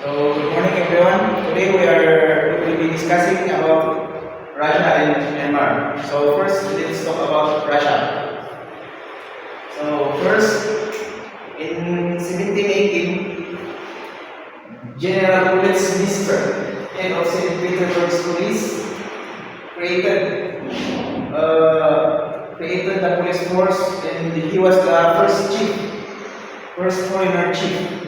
So, good morning everyone. Today we will be discussing about Russia and Myanmar. So, first let's talk about Russia. So, first in 1718, General Westminster, head of St. Petersburg Police, created the police force, and he was the first foreigner chief.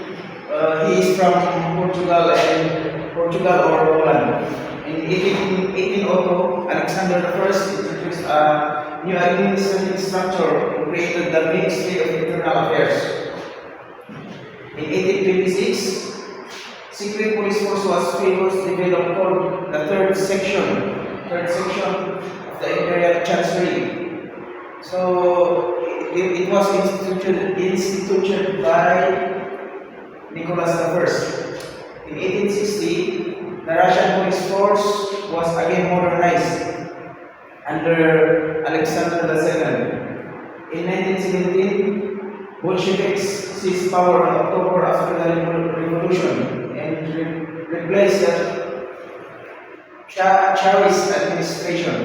He is from Portugal or Poland. In 1802, Alexander I introduced a new administrative structure and created the Ministry of Internal Affairs. In 1826, secret police force was developed called the third section of the Imperial Chancery. So it was instituted by Nicholas I. In 1860, the Russian police force was again modernized under Alexander II. In 1917, Bolsheviks seized power in October after the revolution and replaced the Tsarist administration,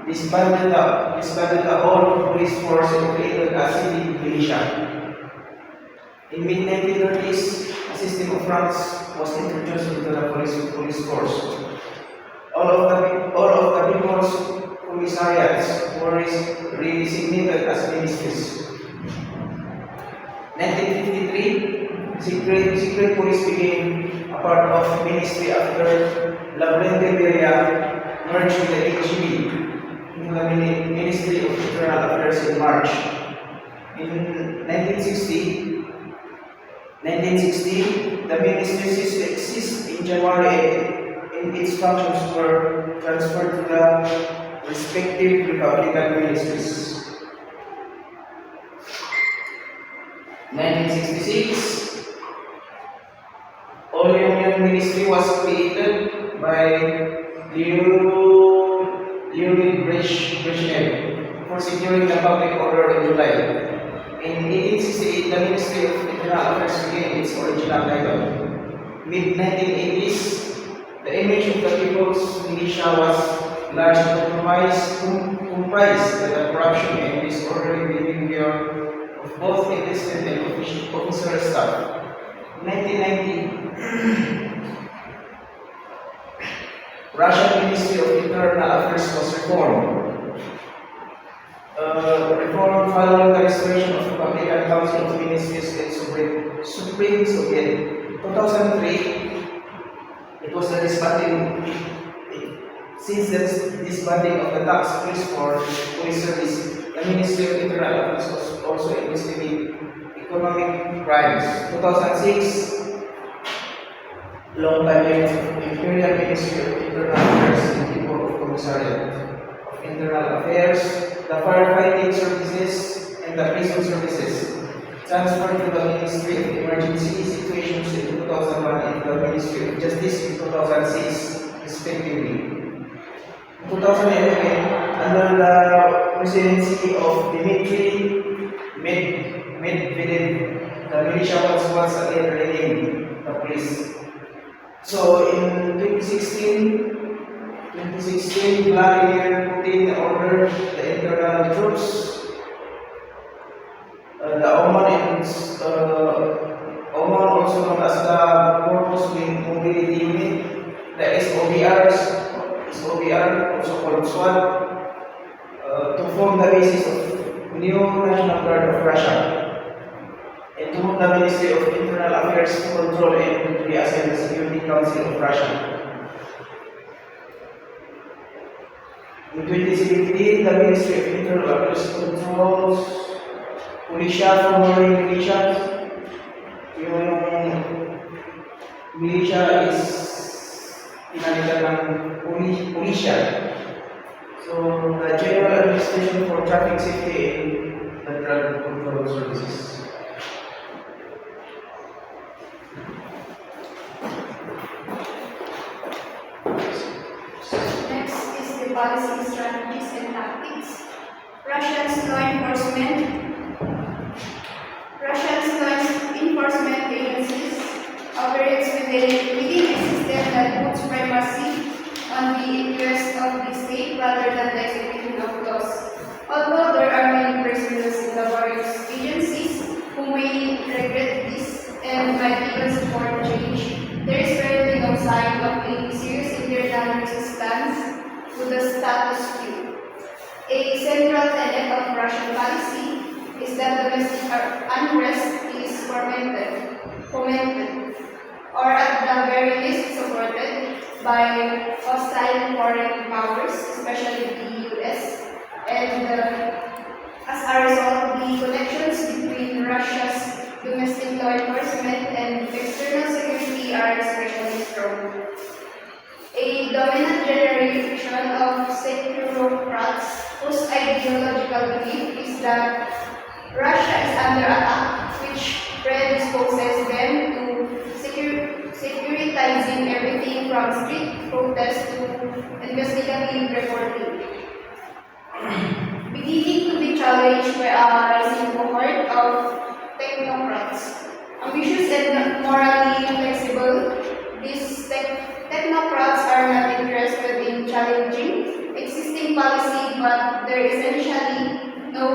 disbanded the whole police force and created a civil militia. In mid-1930s, a system of ranks was introduced into the police force. All of the people's commissariats were redesignated as ministries. 1953, secret police became a part of ministry after Lavrenti Beria merged with the KGB into the Ministry of Internal Affairs in March. In 1960, the ministry ceased to exist in January, and its functions were transferred to the respective Republican ministries. 1966, All Union Ministry was created by Leonid Brezhnev for securing the public order in July. In 1868, the Ministry of Internal Affairs regained its original title. Mid-1980s, the image of the People's Militia was largely comprised by the corruption and disorderly behavior of both enlisted and officer staff. In 1990, Russian Ministry of Internal Affairs was reformed. Reform following the restoration of the Republican Council of Ministries and Supreme Soviet. 2003, it was the disbanding. Since the disbanding of the tax police service, the Ministry of Internal Affairs was also investigating economic crimes. 2006, long time of Imperial Ministry of Internal Affairs and People of Commissariat of Internal Affairs, the firefighting services, and the prison services transferred to the Ministry of Emergency Situations in 2001 and the Ministry of Justice in 2006, respectively. In 2011, under the presidency of Dmitry Medvedev, the militia was once again renamed the police. So in 2016, Vladimir Putin ordered the internal troops, the Oman, also known as the Corpus Mobility Unit, the SOBR, also called SWAT, to form the basis of new National Guard of Russia, and to move the Ministry of Internal Affairs to control and reassign the Security Council of Russia. In 2017, the Ministry of Internal Affairs controls militia from foreign militias. Yung militia is pinalitan ng militia. So, the General Administration for Traffic Safety and the Drug Control Services. Policy, strategies, and tactics. Russia's law enforcement. Russia's law enforcement agencies operates within within a system that puts primacy on the interest of the state rather than the execution of laws. Although there are many personnel in the various agencies who may regret this and might even support change, there is rarely no sign of any serious internal resistance to the status quo. A central tenet of Russian policy is that domestic unrest is fomented, or at the very least supported by hostile foreign powers, especially the US, and as a result, the connections between Russia's domestic law enforcement and external security are especially strong. A dominant generation of securocrats whose ideological belief is that Russia is under attack, which predisposes them to securitizing everything from street protests to investigative reporting. Beginning to be challenged by a rising cohort of technocrats. Ambitious and morally flexible, these technocrats are not interested in challenging existing policy, but their essentially no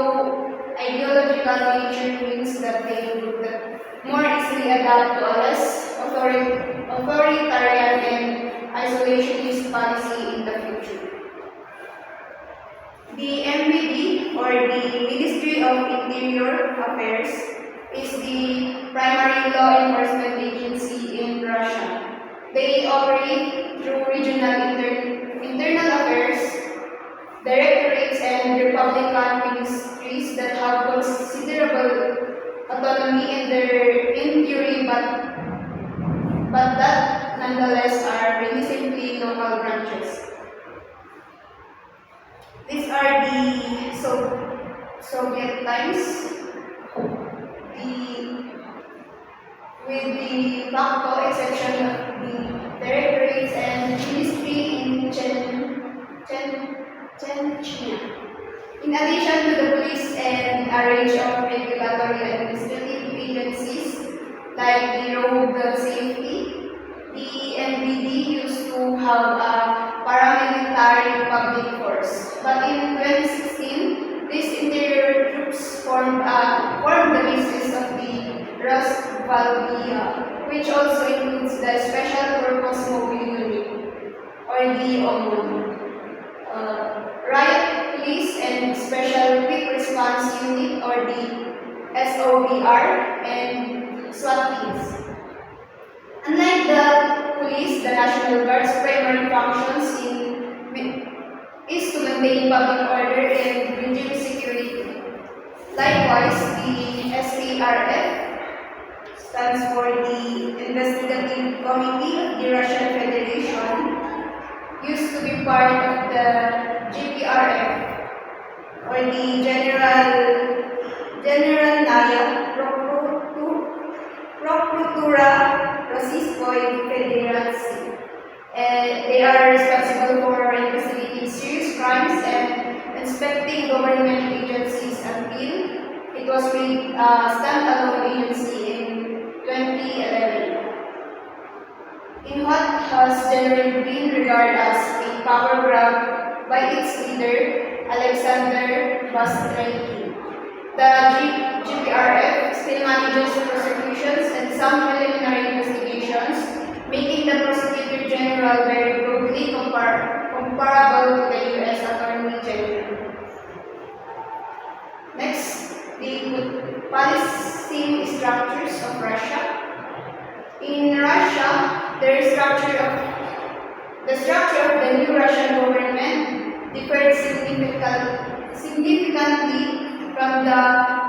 ideological nature means that they would more easily adapt to a less authoritarian and isolationist policy in the future. The MVD, or the Ministry of Interior Affairs, is the primary law enforcement agency in Russia. They operate through regional internal affairs, directorates, and republican ministries that have considerable autonomy in theory, but that nonetheless are really simply local branches. These are the Soviet times, with the facto exception of the directorates and ministry in Chechnya. In addition to the police and a range of regulatory and administrative agencies like the road safety, the NVD used to have a paramilitary public force. But in 2016, these interior troops formed the basis of the Rosgvardia, which also includes the Special Purpose Mobile Unit, or the OMON, Riot Police and Special Quick Response Unit, or the SOBR, and SWAT teams. Unlike the police, the National Guard's primary functions is to maintain public order and regime security. Likewise, the SARF stands for the Investigative Committee of the Russian Federation, used to be part of the GPRF, or the Generalnaya Prokuratura Rossiyskoi Federacji. They are responsible for investigating serious crimes and inspecting government agencies until it was made a standalone agency in 2011. In what has generally been regarded as a power grab by its leader, Alexander Bastrenki, the GPRF still manages prosecutions and some preliminary investigations, making the Prosecutor General very broadly comparable to the U.S. Attorney General. Next, the policing structures of Russia. In Russia, the structure of the new Russian government differed significantly from the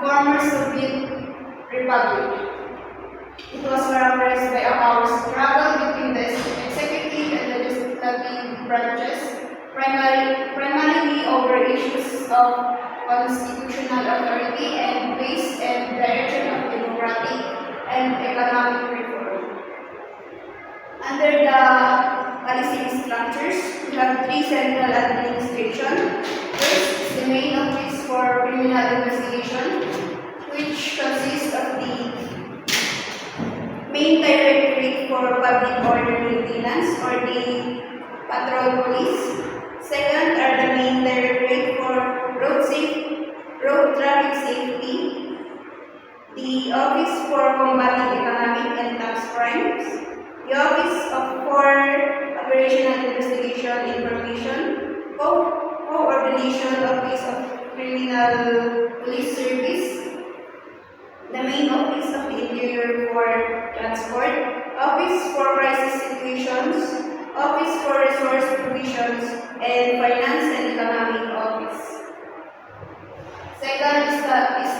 former Soviet Republic. It was characterized by a power struggle between the executive and legislative branches, primarily over issues of constitutional authority and pace and direction of democratic and economic reform. Under the policing structures, we have three central administrations. First is the main office for criminal investigation, which consists of the main directorate for public order maintenance or the patrol police. Second are the main directorate for road traffic safety, the Office for Combating Economic and Tax Crimes, the Office for Operational Investigation Information, Coordination Office of Criminal Police Service, the main Office of the Interior for Transport, Office for Crisis Situations, Office for Resource Provisions, and Finance and Economic Office. Second is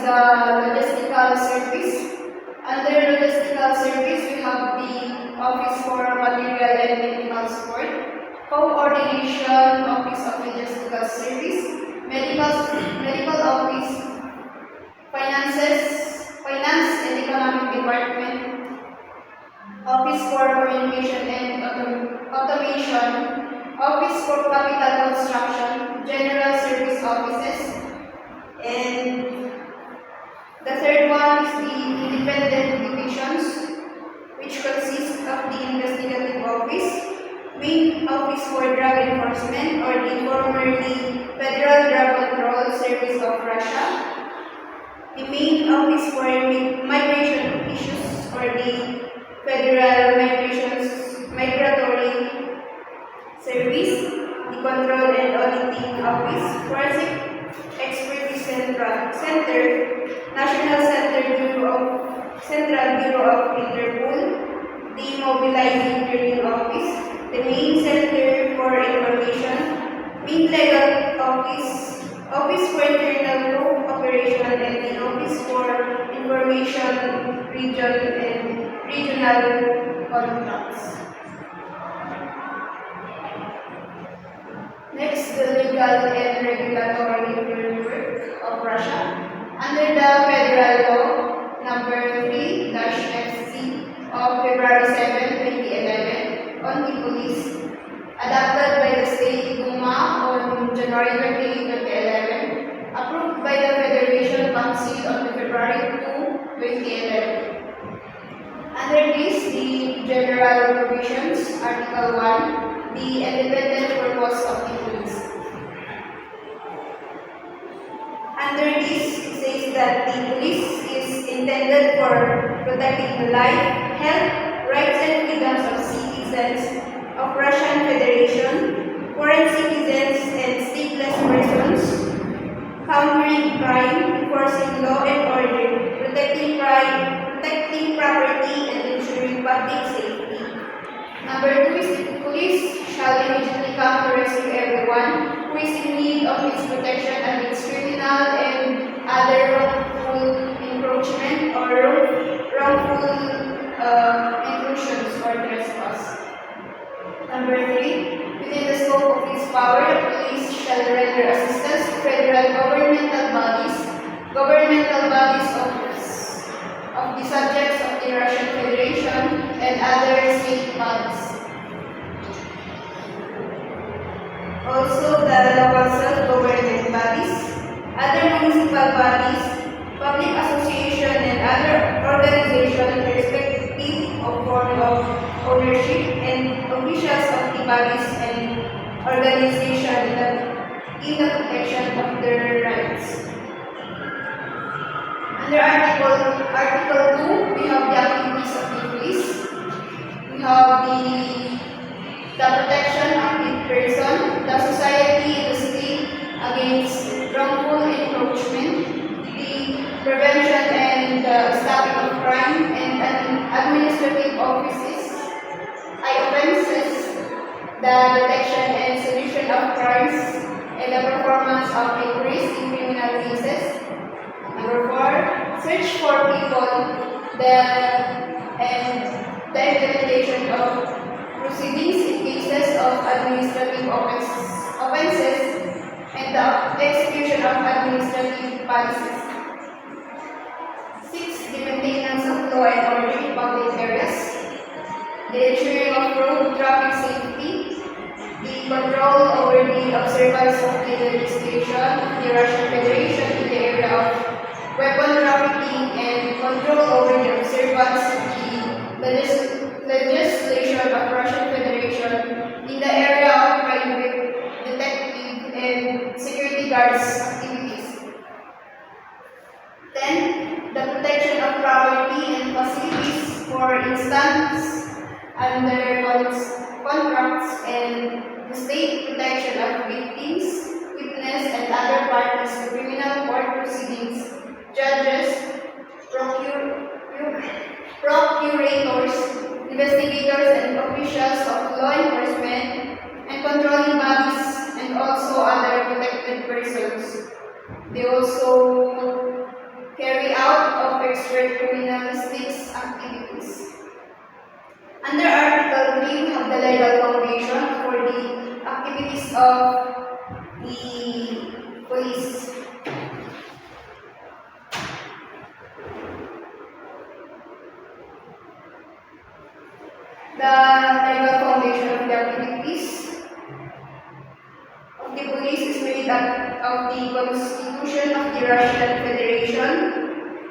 the Logistical Service. Under Logistical Service, we have the Office for Material and Technical Support, Coordination Office of Logistical Service, Medical Office, Finance and Economic Department, Office for Communication and Automation, Office for Capital Construction, General Service Offices, and the third one is the Independent Divisions, which consists of the Investigative Office, Main Office for Drug Enforcement or the formerly Federal Drug Control Service of Russia, the Main Office for Migration Issues or the Federal Migratory Service, the Control and Auditing Office, Forensic Expertise Center, National Central Bureau of Interpol, the Mobilizing Training Office, the Main Center for Information, Main Legal Office, Office for Internal Operation, and the Office for Information Regional Contracts. Next, the legal and regulatory framework of Russia. Under the Federal Law number 3-FC of February 7, 2011 on the police, adopted by the State Duma on January 28, 2011, approved by the Federation Council on February 2, 2011. Under this, the General Provisions, Article 1, the independent purpose of the police. Under this, it says that the police is intended for protecting the life, health, rights, and freedoms of citizens of Russian Federation, foreign citizens, and stateless persons, countering crime, enforcing law and order, protecting property, and ensuring public safety. Number 2 is the police shall immediately come to rescue everyone who is in need of its protection against criminal and other wrongful encroachment or wrongful intrusions or trespass. Number 3, within the scope of its power, the police shall render assistance to federal governmental bodies of the subjects of the Russian Federation and other state bodies. Also, the local self-government bodies, other municipal bodies, public association, and other organizations irrespective of form of ownership, and officials of the bodies and organizations in the protection of their rights. Under Article 2, we have the activities of the police. We have the protection of the person, the society, and the state against wrongful encroachment, the prevention and stopping of crime, and administrative offenses, the detection and solution of crimes, and the performance of inquiries in criminal cases. Number 4, search for people, and the implementation of proceedings in cases of administrative offenses, and the execution of administrative policies. 6, the maintenance of law and order in public areas, the ensuring of road traffic safety, the control over the observance of the legislation of the Russian Federation in the area of weapon trafficking, and control over the observance of the instance, under contracts and the state protection of victims, witness, and other parties to criminal court proceedings, judges, procurators, investigators, and officials of law enforcement, and controlling bodies, and also other protected persons. They also carry out of expert criminalistics activities. Under Article 3, we have the legal foundation for the activities of the police. The legal foundation of the activities of the police is made up of the Constitution of the Russian Federation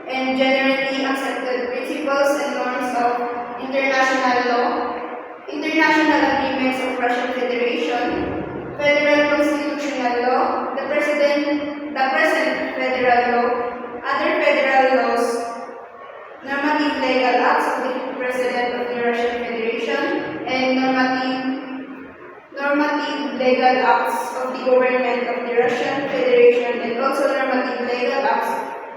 and generally accepted principles and norms of international law, international agreements of Russian Federation, federal constitutional law, the present federal law, other federal laws, normative legal acts of the President of the Russian Federation, and normative legal acts of the government of the Russian Federation, and also normative legal acts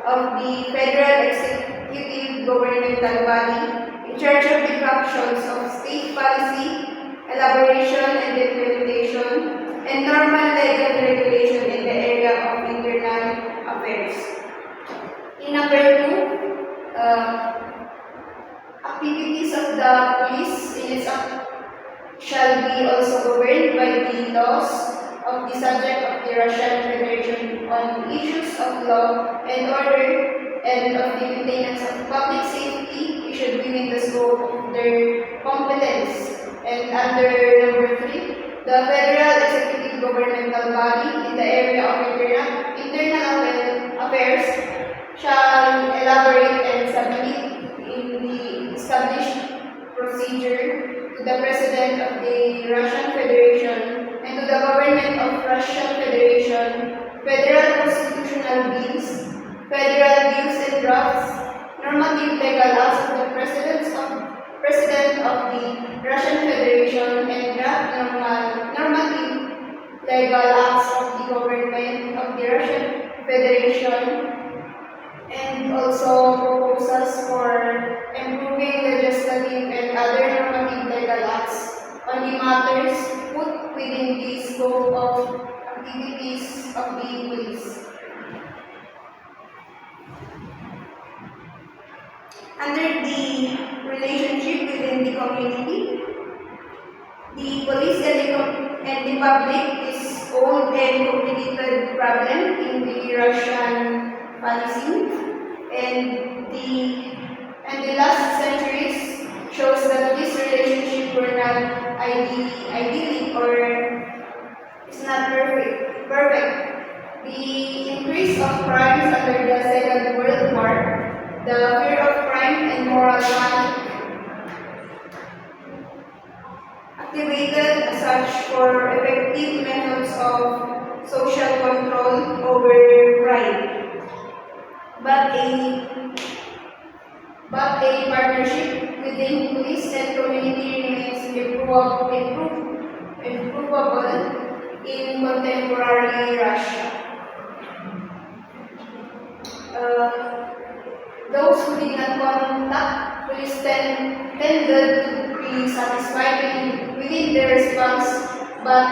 of the federal executive governmental body in charge of the functions of state policy, elaboration and implementation, and normal legal regulation in the area of internal affairs. In number 2, activities of the police in its shall be also governed by the laws of the subject of the Russian Federation on issues of law and order and of the maintenance of public safety issued within the scope of their competence. And under number 3, the federal executive governmental body in the area of internal affairs shall elaborate and submit in the established procedure to the President of the Russian Federation and to the government of Russian Federation, federal constitutional bills, federal bills and drafts, normative legal acts of the President of the Russian Federation, and draft normative legal acts of the government of the Russian Federation, and also proposals for improving legislative and other normative legal acts on the matters put within the scope of activities of the police. Under the relationship within the community, the police and the public is own and complicated problem in the Russian policy, and the last centuries shows that this relationship were not idyllic or is not perfect. The increase of crimes under the Second World War, the fear of crime and moral panic activated a search for effective methods of social control over crime. But a partnership within police and community remains improvable in contemporary Russia. Those who did not contact police tended to be satisfied within their response, but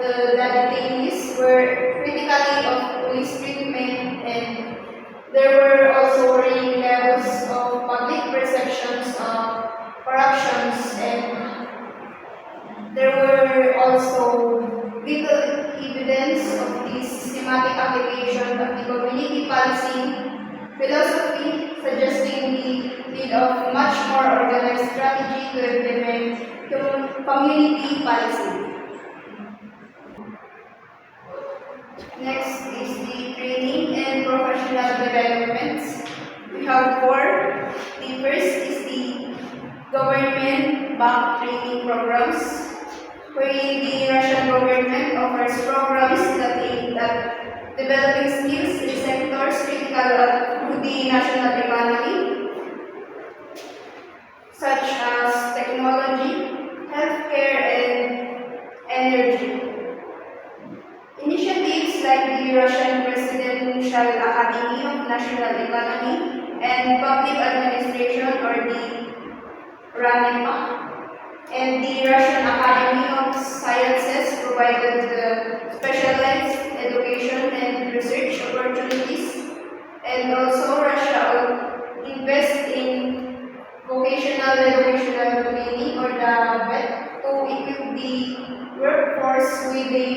the detainees were critically of police treatment, and there were also worrying levels of public perceptions of corruptions, and there were also little evidence of the systematic application of the community policy philosophy, suggesting the need of much more organized strategy to implement community policy. Next is the training and professional development. We have 4. The first is the government-backed training programs, wherein the Russian government offers programs that aim at developing skills in sectors critical to the national economy, such national economy and public administration, or the RANEPA, and the Russian Academy of Sciences provided specialized education and research opportunities, and also Russia will invest in vocational educational training, or the VET, to equip the workforce with the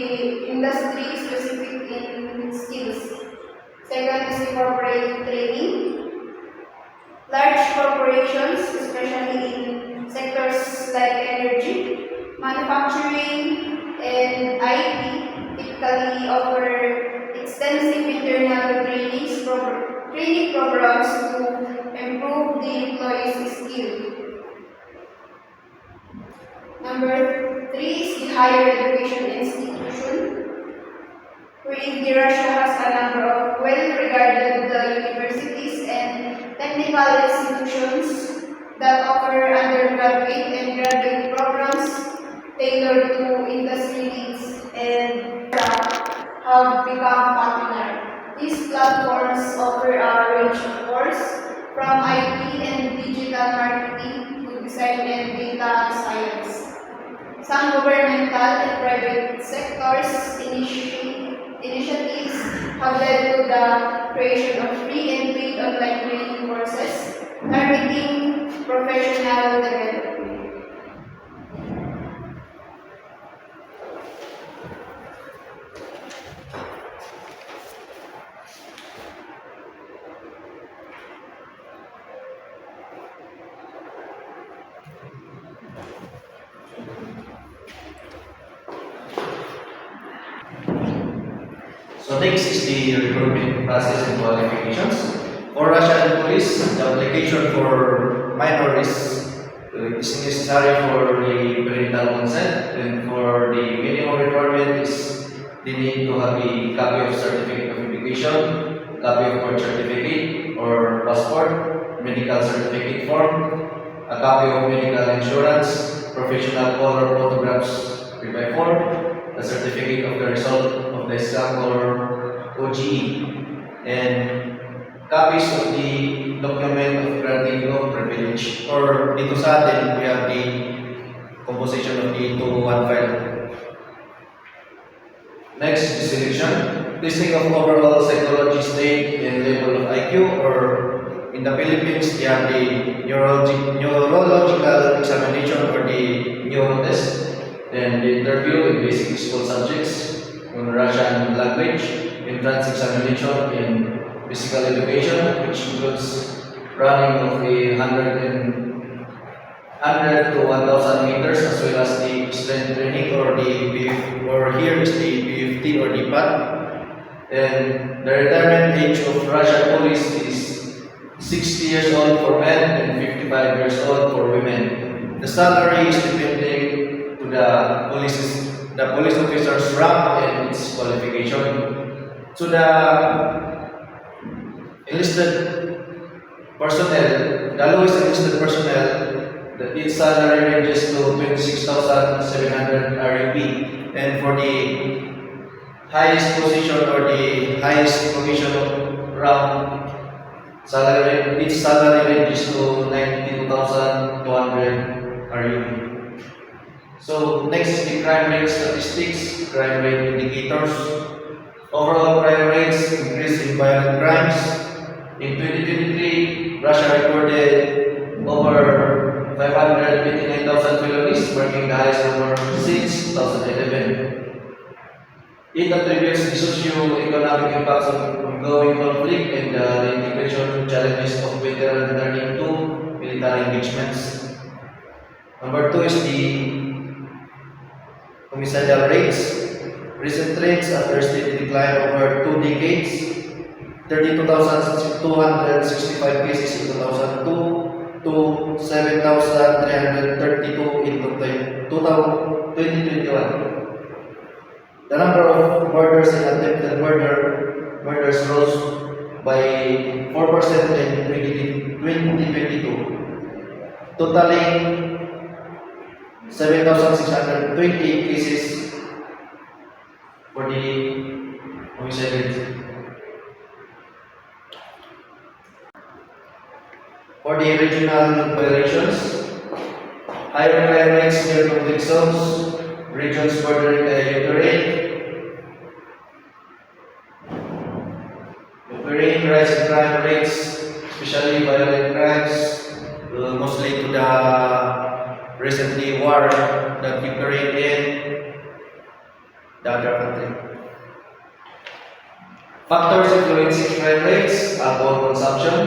industry-specific in skills. Second is the corporate training. Large corporations, especially in sectors like energy, manufacturing, and IT, typically offer extensive internal training programs to improve the employees' skill. Number 3 is the higher education institution, wherein the Russia has a number of well-regarded universities and technical institutions that offer undergraduate and graduate programs tailored to industry needs and have become popular. These platforms offer a range of courses from IT and digital marketing to design and data science. Some governmental and private sectors initiatives have led to the creation of free and paid online training courses targeting professional development. So next is the recruitment process and qualifications. For Russian police, the application for minor is necessary for the parental consent, and for the minimum requirement is they need to have a copy of certificate of education, copy of birth certificate or passport, medical certificate form, a copy of medical insurance, professional color photographs 3x4, a certificate of the result of the exam or OGE, and copies of the document of granting of privilege. Or dito sa atin, we have the composition of the 201 file. Next is selection. Testing of overall psychology state and level of IQ, or in the Philippines, they have the neurological examination or the neuro test, then the interview with basic school subjects, in Russian language, entrance examination in physical education, which includes running of a 100 to 1,000 meters, as well as the strength training, or here is the BFT or the PAT. And the retirement age of Russian police is 60 years old for men and 55 years old for women. The salary is depending to the police officer's rank and its qualification. So the enlisted personnel, the lowest enlisted personnel, its salary ranges to 26,700 RUP, and for the highest position or the highest commission rank, its salary ranges to 92,200 RUP. So next is the crime rate statistics, crime rate indicators. Overall crime rates increase in violent crimes. In 2023, Russia recorded over 529,000 felonies, marking the highest number since 2011. It attributes the socio-economic impacts of ongoing conflict and the integration challenges of veteran returning to military engagements. Number 2 is the homicidal rates. Recent trends after steady decline over 2 decades. 32,265 cases in 2002 to 7,332 in 2021. The number of murders and attempted murders rose by 4% in 2022, totaling 7,620 cases for the homicide rate. For the regional violations, higher crime rates near conflict zones, regions bordering the Ukraine, rise in crime rates, especially violent crimes, mostly to the recently war that Ukraine and the other country. Factors influencing crime rates: alcohol consumption.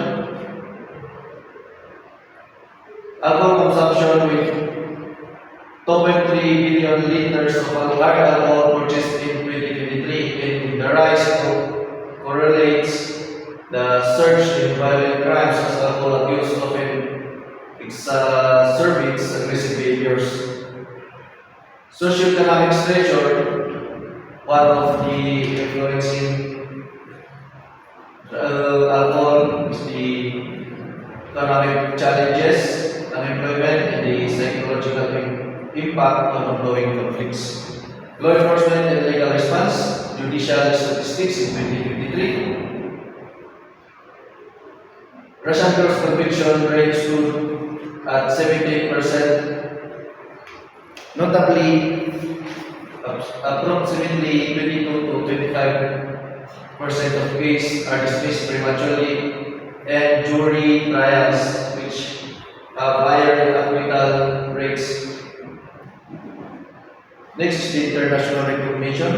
Alcohol consumption with 2.3 billion liters of hard alcohol purchased in 2023, and the rise correlates the surge in violent crimes as alcohol abuse often exacerbates aggressive behaviors. Socioeconomic pressure, one of the influencing alcohol is the economic challenges, unemployment, and the psychological impact on ongoing conflicts. Law enforcement and legal response, judicial statistics in 2023. Russian gross conviction rate stood at 78%, notably approximately 22 to 25% of cases are dismissed prematurely, and jury trials which have higher acquittal rates. Next is the international recognition.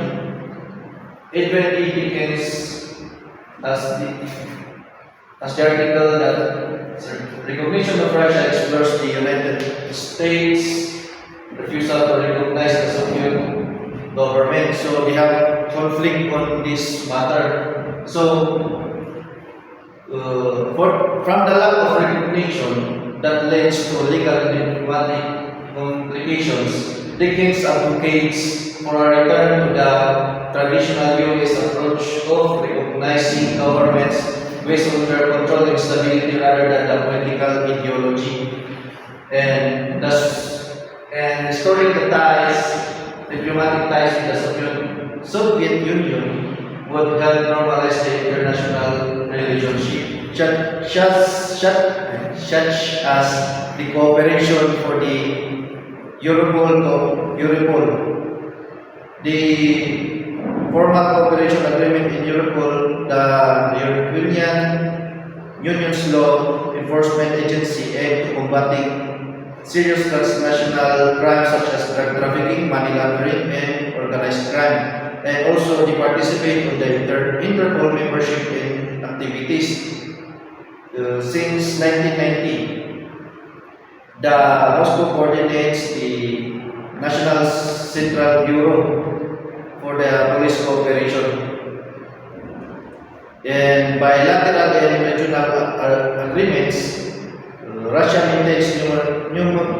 Edwin E. Dickens as the article that recognition of Russia explores the United States refusal to recognize the Soviet government. So we have conflict on this matter. So from the lack of recognition that leads to legal and diplomatic complications, Dickens advocates for a return to the traditional US approach of recognizing governments based on their control and stability rather than the political ideology, and restoring the diplomatic ties with the Soviet Union would help normalize the international relationship, such as the cooperation for the Europol. The formal cooperation agreement in Europol, the European Union's law enforcement agency, aimed to combating serious transnational crimes such as drug trafficking, money laundering, and organized crime, and also they participate in the Interpol membership in activities. Since 1990, the Moscow coordinates the National Central Bureau for the police cooperation. And bilateral and regional agreements, Russia maintains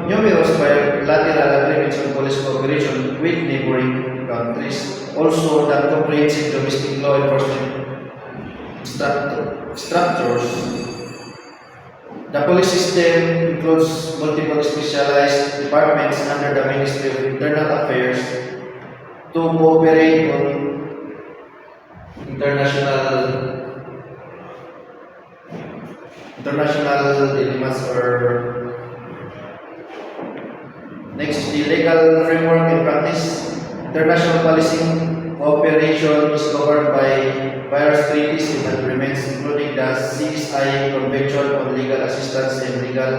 numerous bilateral agreements on police cooperation with neighboring countries. Also, the comprehensive domestic law enforcement structures. The police system includes multiple specialized departments under the Ministry of Internal Affairs to cooperate on international dilemmas. Or next is the legal framework and practice. International policing cooperation is covered by various treaties and agreements, including the CSI Convention on Legal Assistance and Legal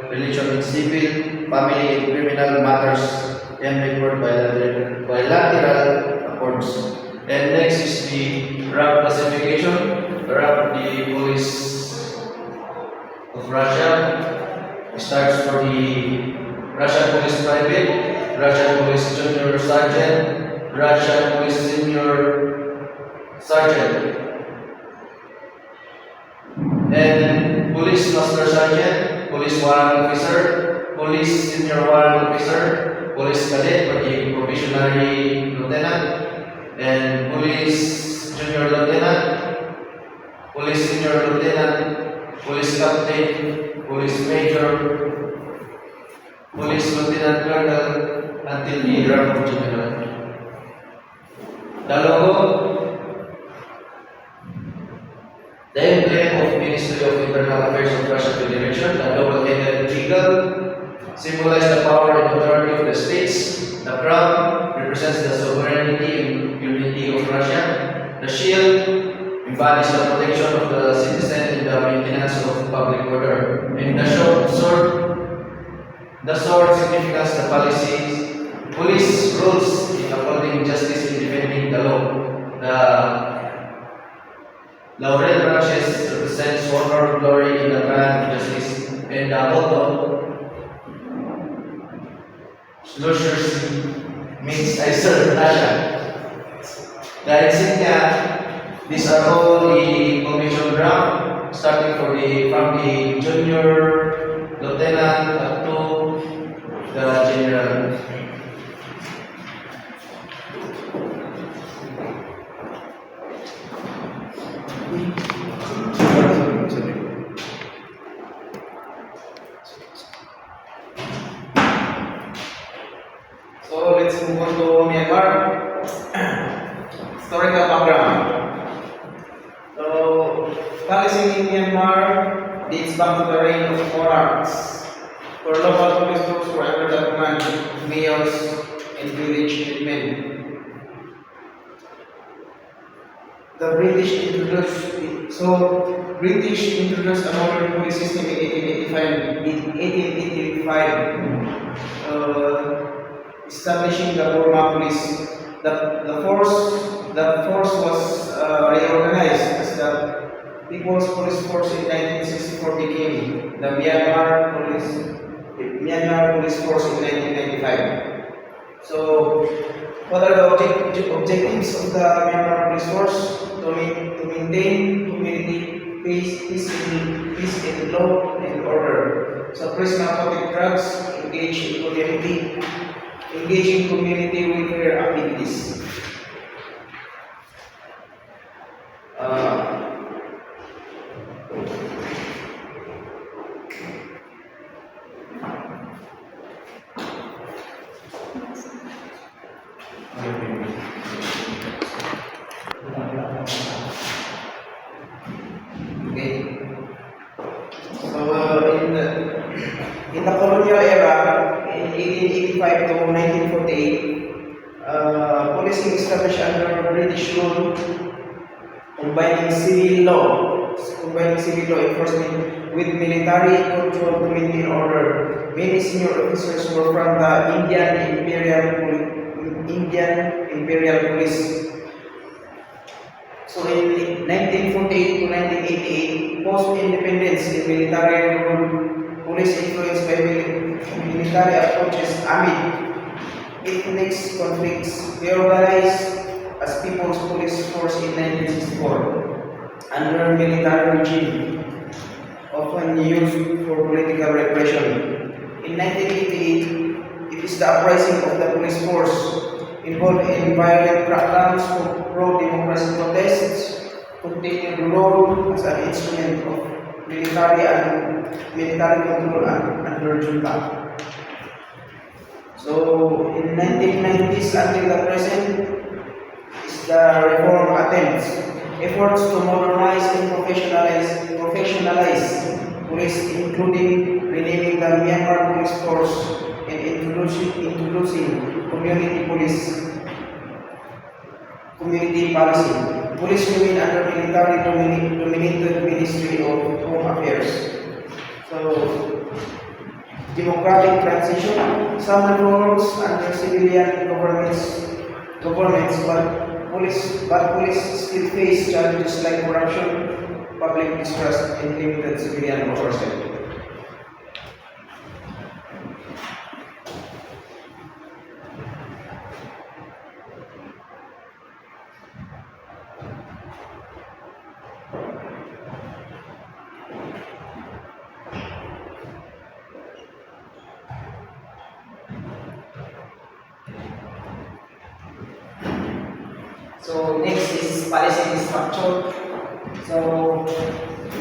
Relation in Civil, Family, and Criminal Matters, and record bilateral accords. And next is the rank classification. Rank the police of Russia starts for the Russian Police Private, Russian Police Junior Sergeant, Russian Police Senior Sergeant, and Police Master Sergeant, Police Warrant Officer, Police Senior Warrant Officer, Police Cadet for the Probationary Lieutenant, and Police Junior Lieutenant, Police Senior Lieutenant, Police Captain, Police Major, Police Lieutenant Colonel, until the rank of General. The logo, the emblem of Ministry of Internal Affairs of Russian Federation, the double-headed eagle, symbolize the power and authority of the states. The crown represents the sovereignty and unity of Russia. The shield embodies the protection of the citizen and the maintenance of public order. And the sword signifies the police rules in upholding justice and defending the law. The laurel branches represents honor, glory in the triumph of justice. And the motto, Slushers means I serve Russia. The insignia, these are all the commission rank, starting from the junior lieutenant up to the general. So let's move on to Myanmar. Historical background. So policy in Myanmar dates back to the reign of monarchs. For local police force were under the command of mayors and village headmen. The British introduced a modern police system in 1885, establishing the Burma police. The force was reorganized as the People's Police Force in 1964 became the Myanmar Police Force in 1995. So, what are the objectives of the Myanmar Police Force? To maintain community peace and law and order, suppress narcotic drugs, engage in community welfare activities. Okay. So in the colonial era, in 1885 to 1948, policing established under British rule, combining civil law enforcement with military control to maintain order. Many senior officers were from the Indian Imperial Police. So in 1948 to 1988, post-independence, the military rule, police influenced by military approaches amid ethnic conflicts, reorganized as People's Police Force in 1964 under military regime, often used for political repression. In 1988, it is the uprising of the police force involved in violent crackdowns for pro-democracy protests, continued the role as an instrument of military control under junta. So in 1990s until the present is the reform efforts to modernize and professionalize police, including renaming the Myanmar Police Force and introducing community policy. Police remain under military-dominated Ministry of Home Affairs. So, democratic transition, some reforms under civilian governments, but police still face challenges like corruption, public distrust, and limited civilian oversight. So next is policy structure. So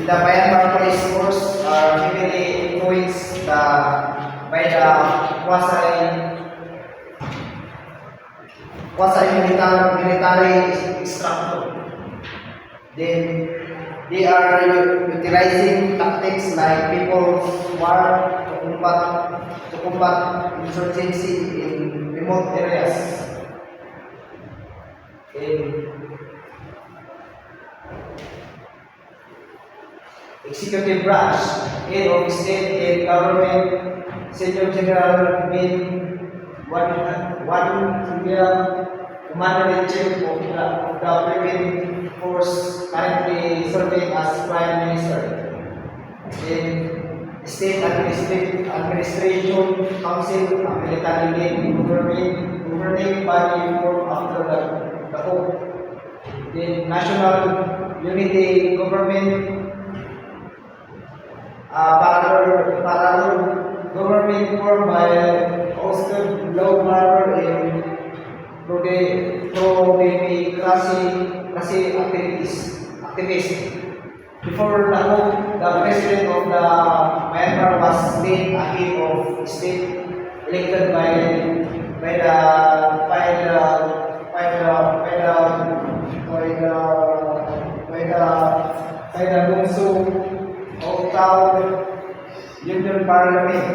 the Myanmar Police Force are heavily influenced by the quasi military structure. Then They are utilizing tactics like people's war to combat insurgency in remote areas. In executive branch, head of state and government, Senior General Min One Commander-in-Chief of the Philippine Force, currently serving as Prime Minister. In State Administration Council, a military governing body formed after the coup. The National Unity Government, parallel government formed by Austin Low Barber and pro-democracy activists. Before the coup, the president of the Myanmar was made a head of state elected by the by the by the by the by the by the by the Bungsu Ottawa Union Parliament.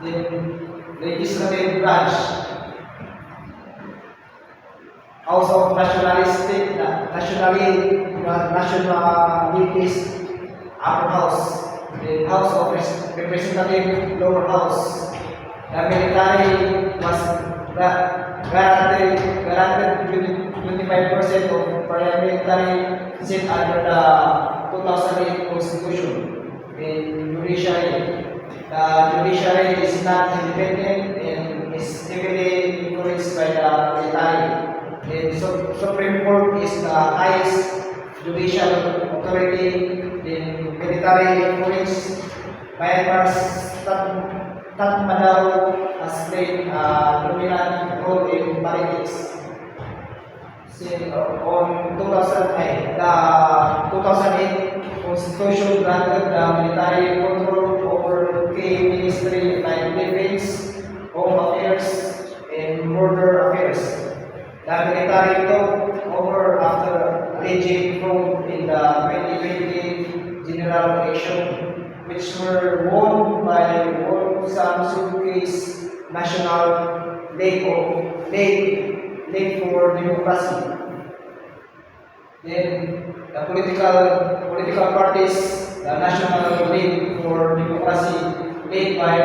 The legislative branch, House of Nationalistic Nationalities, Upper House, the House of Representative, Lower House. The military was granted 25% of parliamentary seat under the 2008 Constitution. In judiciary, the judiciary is not independent and is heavily influenced by the military. The Supreme Court is the highest judicial authority. The military influence Myanmar's Tatmadaw has played a dominant role in politics. On 2008, the 2008 Constitution granted the military control over key ministry like defense, home affairs, and border affairs. The military took over after alleged fraud in the 2020 general election, which were won by Aung San Suu Kyi's National League for Democracy. Then the political parties, the National League for Democracy, led by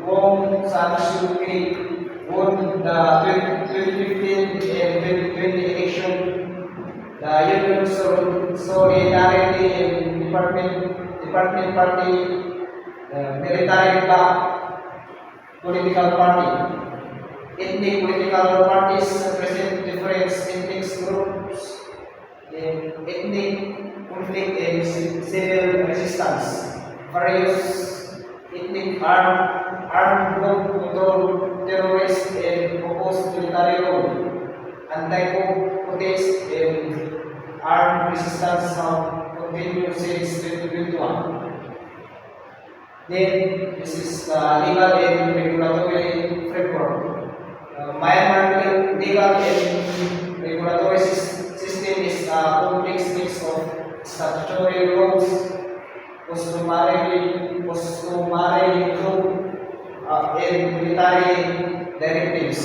Aung San Suu Kyi, won the 2015 and 2020 election. The Union Solidarity and Department Party, military-backed political party. Ethnic political parties represent different ethnic groups in ethnic conflict and civil resistance. Various ethnic armed groups control terrorists and oppose military rule. Anti-coup protests and armed resistance have continued since 2021. Then, this is the legal and regulatory framework. Myanmar legal and regulatory system is a complex mix of statutory laws, customary law, and military directives,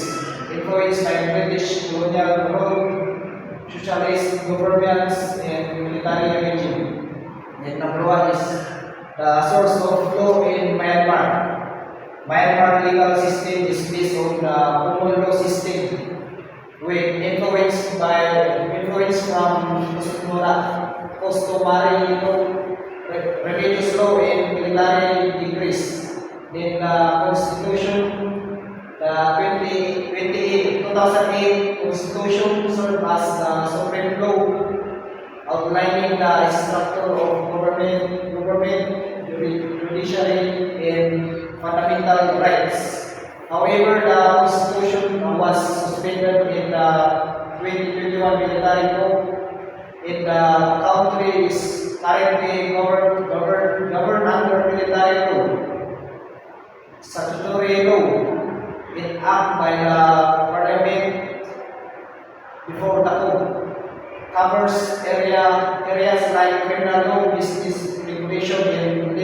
influenced by British colonial rule, socialist governments, and military regime. And number one is the source of law in Myanmar. Myanmar legal system is based on the common law system, with influence from customary law, religious law, and military decrees. Then the Constitution, the 2008 Constitution served as the supreme law, outlining the structure of government, judiciary, and fundamental rights. However, the Constitution was suspended in the 2021 military coup, and the country is currently governed under military law. Statutory law, enacted by the Parliament before the coup, covers area like criminal law, business regulation, and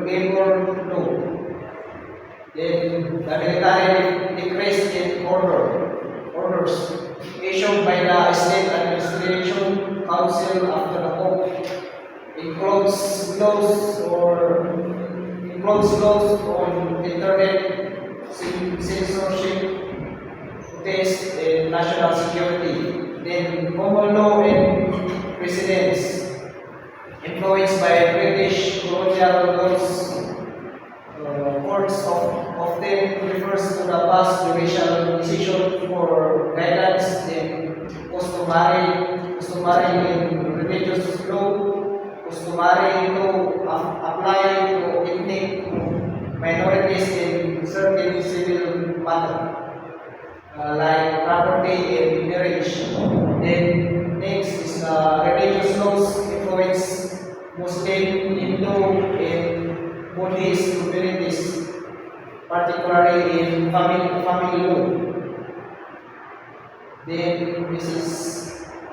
labor law. Then the military decrees and orders issued by the State Administration Council after the coup includes laws on internet censorship, protest, and national security. Then common law and precedents influenced by British colonial laws. Courts often refers to the past judicial decision for guidance and customary in religious law, customary law apply to ethnic minorities in certain civil matters like property and marriage. Then next is religious laws influence Muslim, Hindu, and Buddhist communities, particularly in family law. Then this is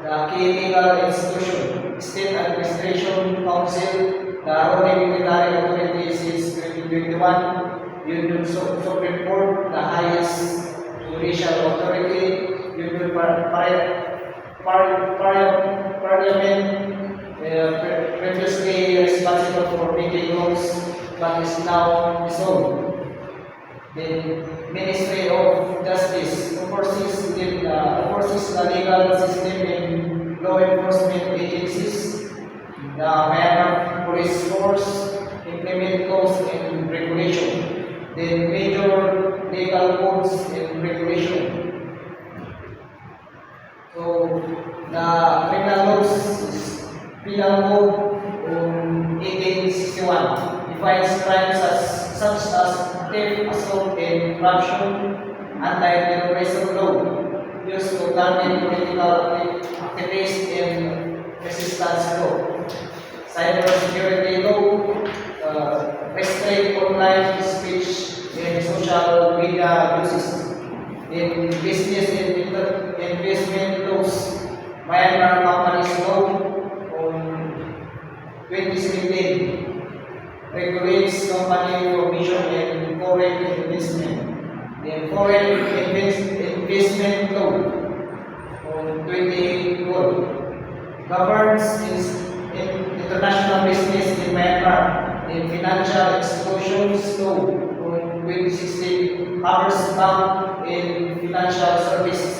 the key legal institution, State Administration Council, the ruling military authority since 2021, Union Supreme Court, the highest judicial authority, Union Parliament, previously responsible for making laws, but is now dissolved. The Ministry of Justice oversees the legal system and law enforcement agencies. The Myanmar Police Force implement laws and regulation. The major legal codes and regulation. So the criminal laws is Penal Code 1861 defines crimes such as theft, assault, and corruption, anti-terrorism law, used to target political activists and resistance law, cybersecurity law, restrict online speech and social media uses, in business and investment laws, Myanmar Companies Law on 2017 regulates company formation and foreign investment. The foreign investment law on 2012 governs international business in Myanmar. The financial exclusions law on 2016 covers bank and financial services.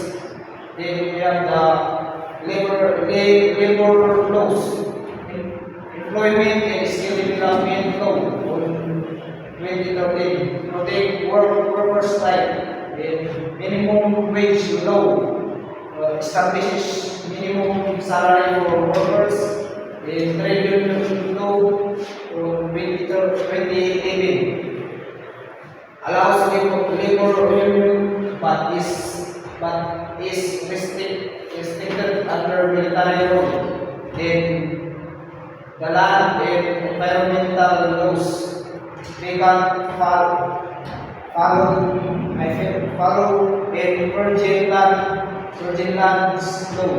Then we have the labor laws. Employment and Skill Development Law on 2013 protect workers' rights. The minimum wage law establishes minimum salary for workers. The trade union law on 2011 allows labor union but is restricted under military law. Then the land and environmental laws began follow and virgin lands law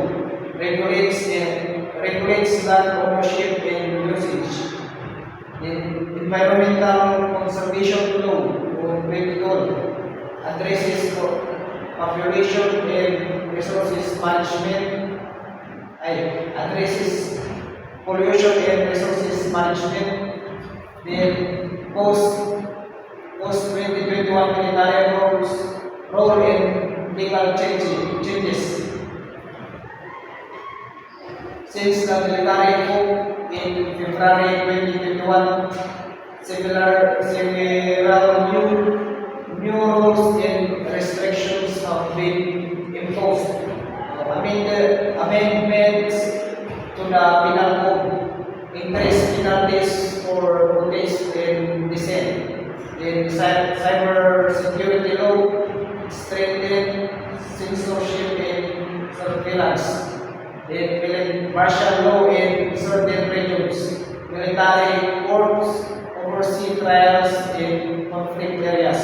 regulates land ownership and usage. The environmental conservation law on 2012 addresses population and resources management. Addresses pollution and resources management. Then post-2021 military role in legal changes. Since the military coup in February 2021, several new rules and restrictions have been imposed. Amendments to the penal code increase penalties for protest and dissent. Then cyber security law strengthen censorship and surveillance. Then martial law in certain regions. Military courts oversee trials in conflict areas.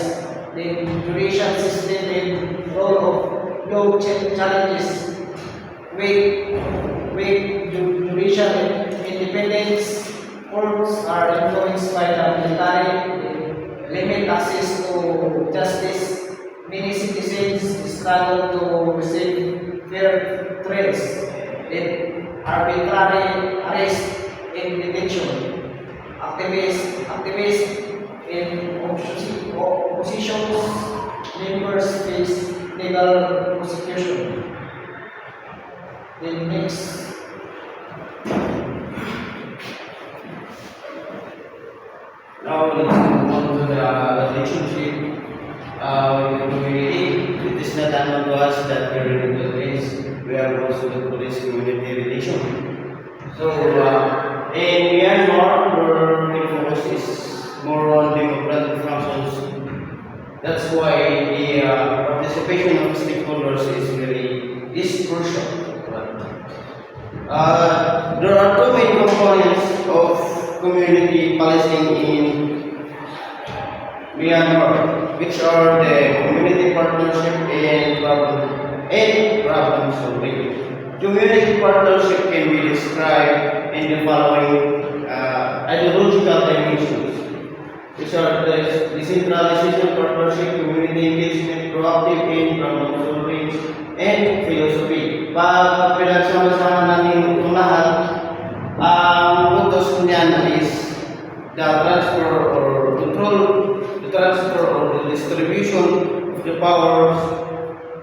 The judicial system and role of law challenges weak judicial independent courts are influenced by the military, limit access to justice. Many citizens struggle to receive fair trials, and arbitrary arrest and detention. Activists in opposition members face legal prosecution. Then next. Now let's move on to the relationship with the community. It is not unknown to us that during the Philippines, we are also the police community relation. So in Myanmar, the main focus is more on democratic functions. That's why the participation of stakeholders is crucial. There are two main components of community policing in Myanmar, which are the community partnership and problem solving. Community partnership can be described in the following ideological dimensions, which are the decentralization, partnership, community engagement, proactive in problem solving, and philosophy. Pag pinagsama-sama natin itong lahat, ang utos niyan is the transfer or control, the transfer or the distribution of the powers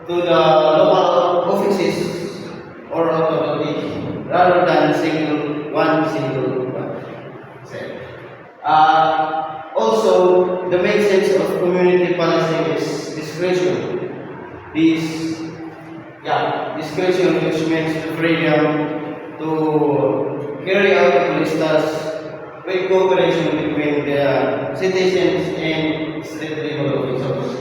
to the local offices or authority rather than one single one. Also, the main sense of community policing is discretion. Discretion, which means the freedom to carry out the police tasks with cooperation between the citizens and state level officials.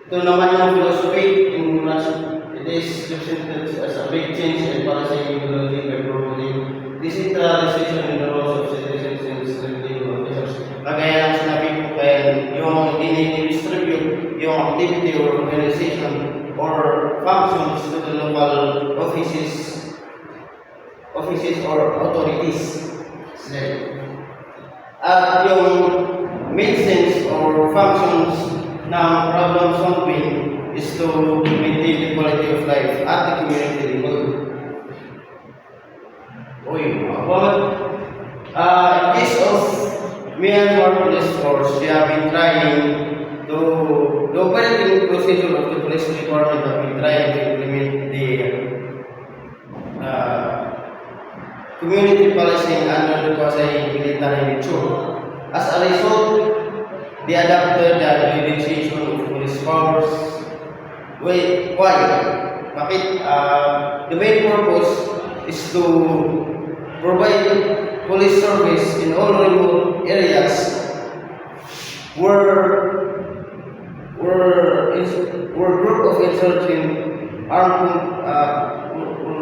Ito naman yung philosophy in which it is represented as a big change in policy methodology by promoting decentralization in the roles of citizens and state level officials. Kagaya ng sinabi ko kaya yung ini-distribute yung activity or organization or functions to the local offices or authorities. At yung main sense or functions ng problem solving is to maintain the quality of life at the community level. In case of Myanmar Police Force, they have been trying the operating procedure of the police department have been trying to implement the community policing under the quasi-military nature. As a result, they adopted the organization of police powers. Why? Bakit? The main purpose is to provide police service in all remote areas where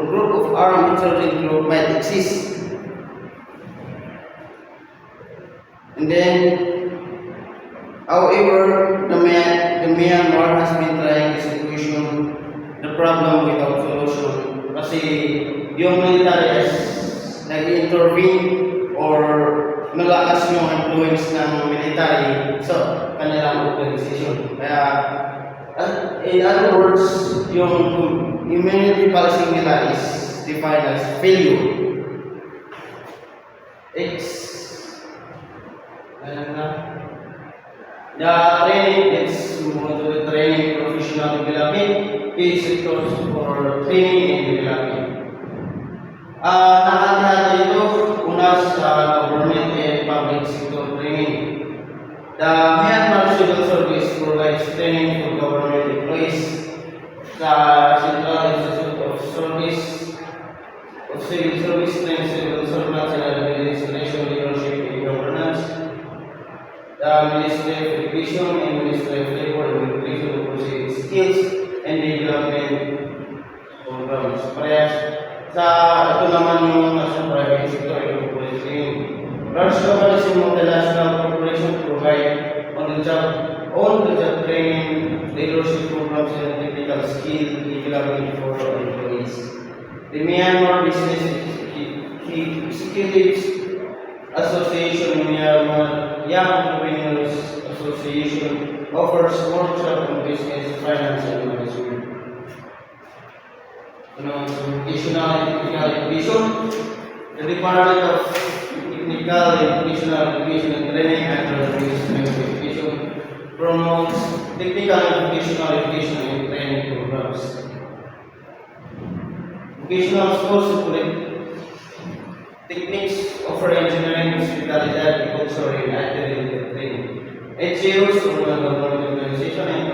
group of armed insurgent group might exist. And then, however, the Myanmar has been trying the situation, the problem without solution. Kasi yung military is nag-intervene or malakas yung influence ng military sa kanilang organization. Kaya, in other words, yung community policing nila is defined as failure. The training, let's move on to the training professional development, key sectors for training and development. Nakahati ito una sa government and public sector training. The Myanmar Civil Service provides training for government employees sa Central Institute of Civil Service trains civil servants in administration, leadership, and governance. The Ministry of Education and Ministry of Labor and Immigration oversees skills and development programs. Parehas sa ito naman yung nasa private sector and policing. Large companies and multinational corporations provide on-the-job training, leadership programs, and technical skill development for employees. The Myanmar Business Executives Association of Young Entrepreneurs Association offers workshop on business, finance, and management. Vocational and Technical Education. The Department of Technical and Vocational Education and Training under the Ministry of Education promotes technical and vocational education and training programs. Vocational schools include techniques offer engineering, hospitality, agriculture, and IT-related training. NGOs, or non-government organization, and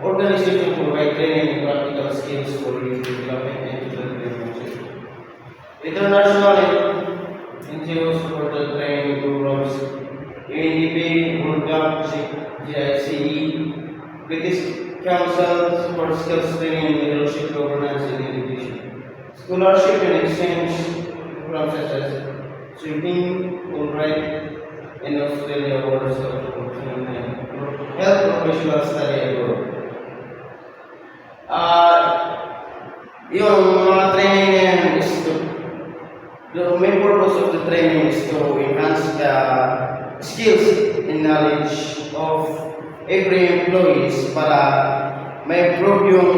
organization provide training and practical skills for youth development and entrepreneurship. International NGOs supported training programs. UNDP, World Bank, GICE, British Council for skills training in leadership, governance, and education. Scholarship and exchange programs such as swimming, Fulbright, and Australia Awards of health professional study abroad. Yung mga training na yan is the main purpose of the training is to enhance the skills and knowledge of every employees para ma-improve yung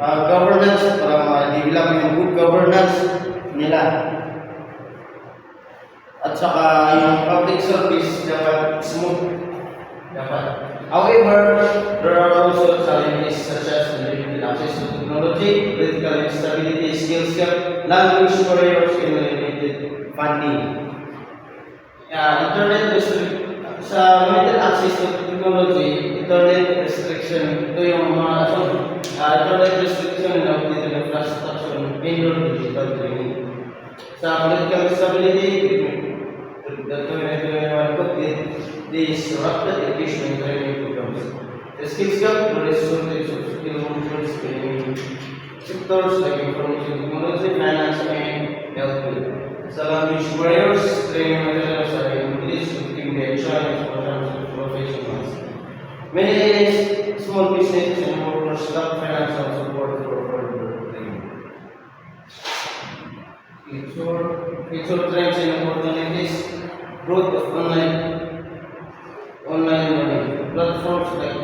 governance, para ma-develop yung good governance nila. At saka yung public service dapat smooth. However, there are also challenges such as limited access to technology, political instability, skills gap, language barriers, and limited funding. Sa limited access to technology, internet restriction, ito yung mga internet restriction na dito ng infrastructure, indoor digital training. Sa political instability, the 2021 COVID disrupted education and training programs. The skills gap, there is shortage of skilled workers in sectors like information technology, finance, and healthcare. Sa language barriers, training materials are in English, looking the challenge for terms of professionals. Many small businesses and workers lack financial support for further training. Future trends and opportunities, growth of online learning platforms like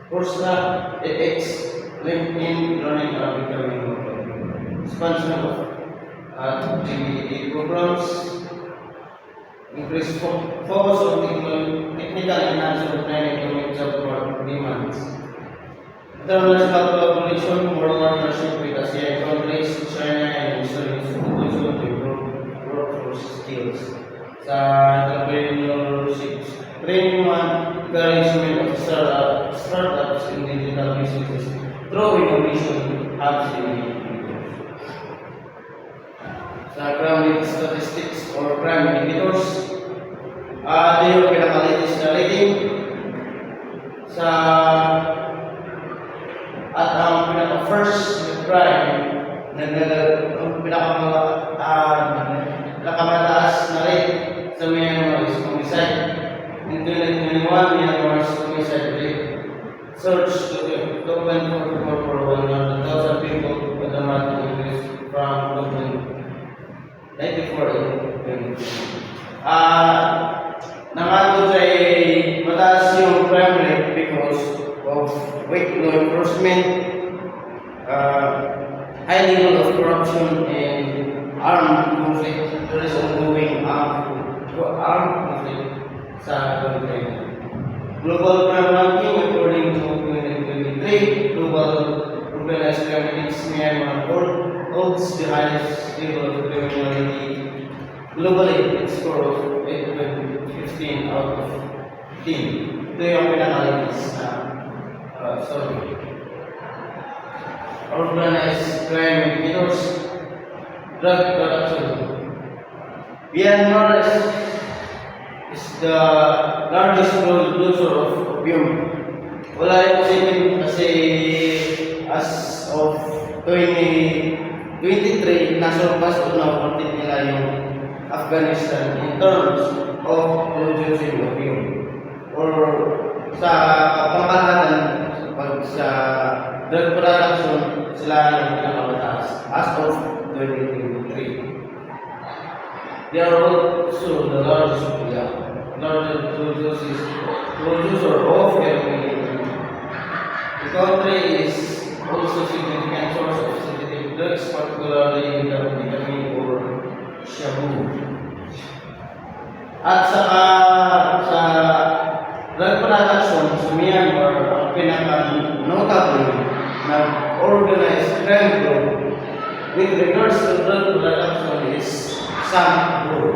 Coursera, edX, LinkedIn Learning are becoming more popular. Expansion of GED programs, increased focus on technical enhancement training to meet job demands. International collaboration, more partnership with ASEAN countries, China, and Eastern institutions to improve workforce skills. Sa entrepreneurship, training and encouragement of startups in digital businesses through innovation hubs in sa crime statistics or crime indicators, ito yung pinaka-latest na rating sa at ang pinaka-first crime ang pinakamataas na rate sa Myanmar is homicide. In 2021, Myanmar's homicide rate surged to 2.44 for 100,000 people with a dramatic increase from 2.94 in 2020. Nangatod ay mataas yung crime rate because of weak law enforcement, high level of corruption, and armed conflict. There is ongoing armed conflict sa country. Global crime ranking according to 2023, global organized crime index, Myanmar holds the highest level of criminality globally. It's score of 8.15 out of 10. Ito yung pinaka-latest organized crime indicators. Drug production. Myanmar is the largest producer of opium. Wala yung positive kasi as of 2023, nasurpass o na-overtake nila yung Afghanistan in terms of producing opium. Or sa pangkalahatan, sa drug production, sila yung pinakamataas as of 2023. They are also the largest producer of heroin. The country is also significant source of synthetic drugs, particularly methamphetamine or shabu. At saka sa drug production sa Myanmar, ang pinaka-notable na organized crime group with regards to drug production is Sampo.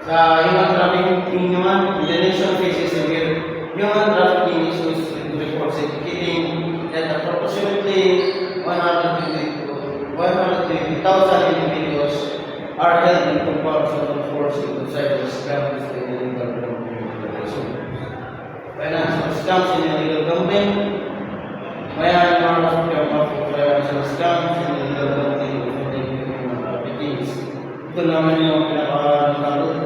Sa human trafficking naman, Indonesia faces severe human trafficking issues with reports indicating that approximately 120,000 individuals are held in comparison to forced into cyber scams and illegal gambling. Financial scams and illegal gambling, Myanmar financial scams and illegal gambling and human trafficking. Ito naman yung pinaka-nakalot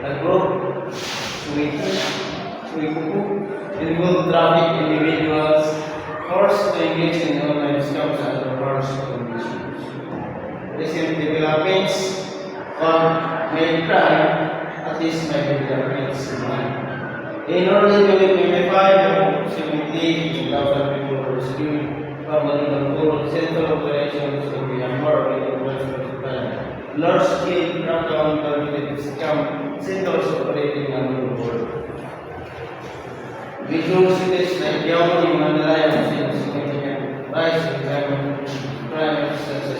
na group, Suikuku, involve traffic individuals forced to engage in online scams under harsh conditions. Recent developments of made crime, at least my developments in mind. In early 2025, approximately 2,000 people were rescued from the legal central operations of Myanmar with the West Japan. Large-scale crackdown targeted scam centers operating around the world. Major cities like Yangon and Mandalay have seen a significant rise in crime such as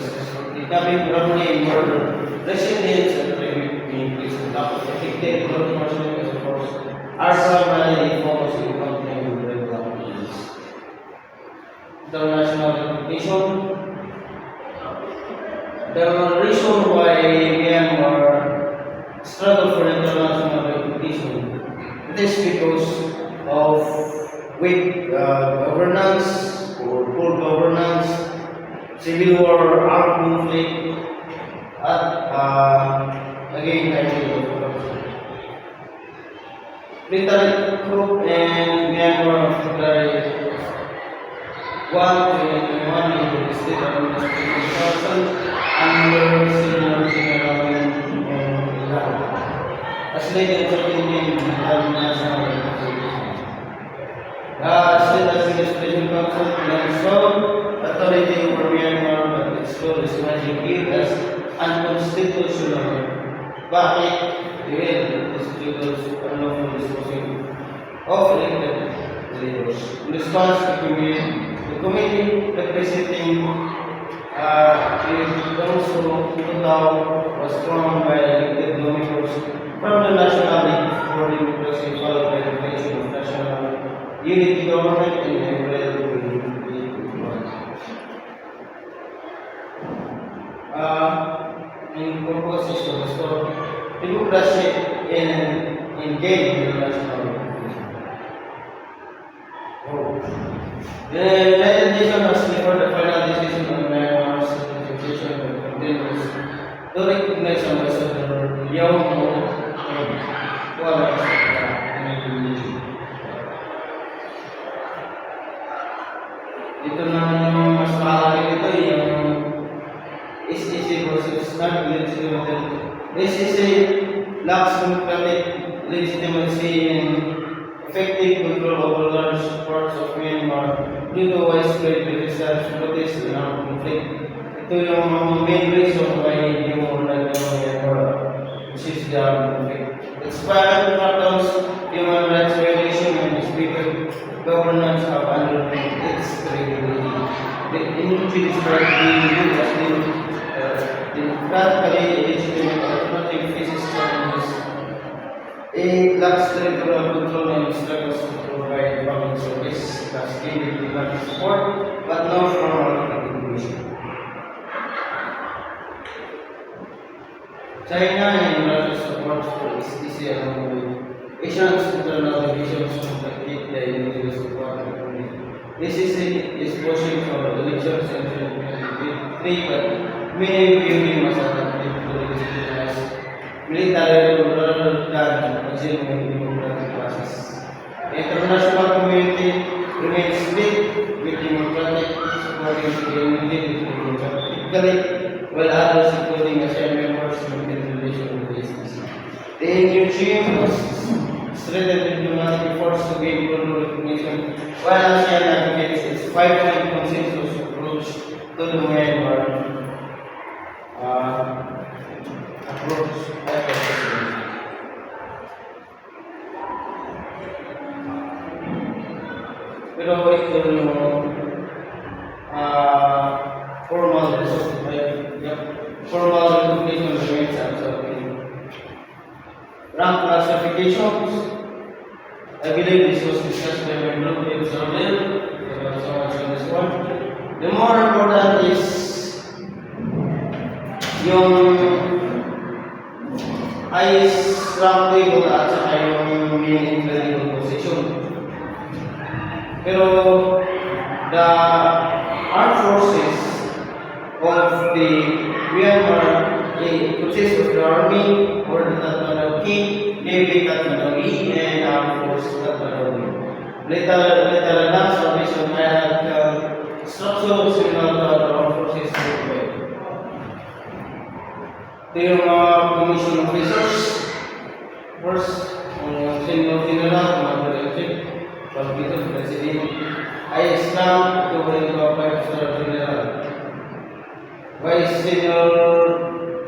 kidnapping, robbery, and murder. Residents and private increase in top of affected law enforcement as a force are primarily focusing on crime regular police. International recognition. The reason why Myanmar struggle for international recognition, it is because of weak governance or poor governance, civil war, armed conflict, at again, corruption. Military coup and Myanmar declared 1 in the state administration under senior government as leaders of Indian national state administration council plans authority over Myanmar, but its role is emerging viewed as unconstitutional. Bakit? Dahil institutions unlawful disposing of elected leaders. In response, the committee representing the council was formed by elected lawmakers from the National League for Democracy, followed by the creation of National Unity Government in April 2021. In purposes to restore democracy and engage in the national organization. The United Nations has deferred the final decision on Myanmar's ratification of the conventions to recognize Ambassador Liao Mo Kuala Ito naman yung mas mahalaga ito, yung SEC versus non-legislative. SEC lacks democratic legitimacy and effective control over large parts of Myanmar due to widespread resistance, protest, and armed conflict. Ito yung main reason why hindi mo Myanmar, which is the armed conflict. Its violent crackdowns, human rights violation, and disputed governance have undermined its credibility. The individuals are being viewed as democratically legitimate alternative faces challenges. It lacks territorial control and struggles to provide public service, thus giving diplomatic support, but no formal recognition. China and Russia support for STC along with Asia's internal divisions complicate the individual support. STC is pushing for elections in 2023, but many view him as an active to legitimize military rather than a genuine democratic process. The international community remains split with democratic supporting the unity politically, while others, including Asian members, enforcement in relation to business. The regime was strengthened diplomatic efforts to gain global recognition, while ASEAN advocates its five-point consensus approach to the Myanmar approach. Pero ito yung formal recognition remains uncertain. Rank classifications. I believe this was discussed by my group leaders earlier. There was so much on this one. The more important is yung highest rank level at saka yung main incredible position. Pero the armed forces of the Myanmar consists of the army or the Tatmadaw-King, Navy Tatmadaw-I, and armed force Tatmadaw-I. Later lang sa mission ay structure similar to the armed forces worldwide. Ito yung commission officers. First, ang senior general, commander-in-chief, Pagkito, President, highest rank, equivalent to a 5-star general. Vice Senior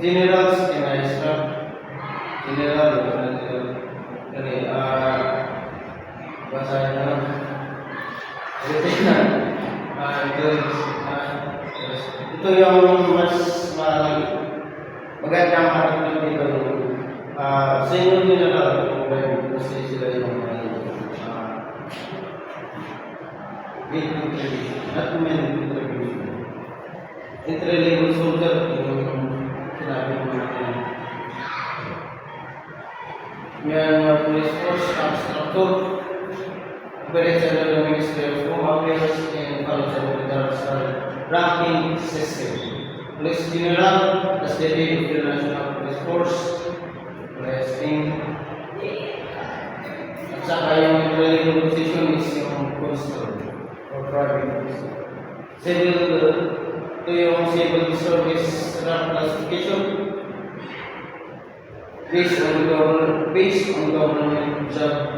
Generals in highest rank. General, basahin na lang. Lieutenant, ito yung mas magandang article dito. Senior General, kasi sila yung not men entry-level soldier yung sinabi mo natin. Myanmar Police Force structure operates under the Ministry of Home Affairs and follows the military ranking system. Police General as the head of the National Police Force, resting. At saka yung entry-level position is yung constable. Civil, ito yung civil service rank classification based on government job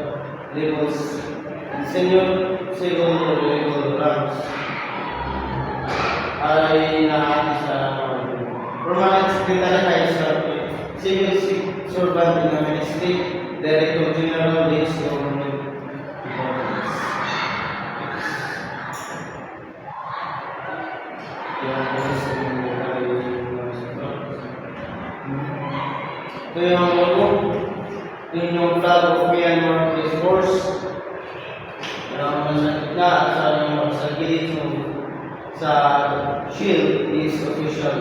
levels and senior civil level ranks ay nahati sa permanent secretary high staff, civil servant in the ministry, director general, leads government departments. Ito yung logo, ito yung flag of Myanmar Police Force. Sa gilid sa shield is official.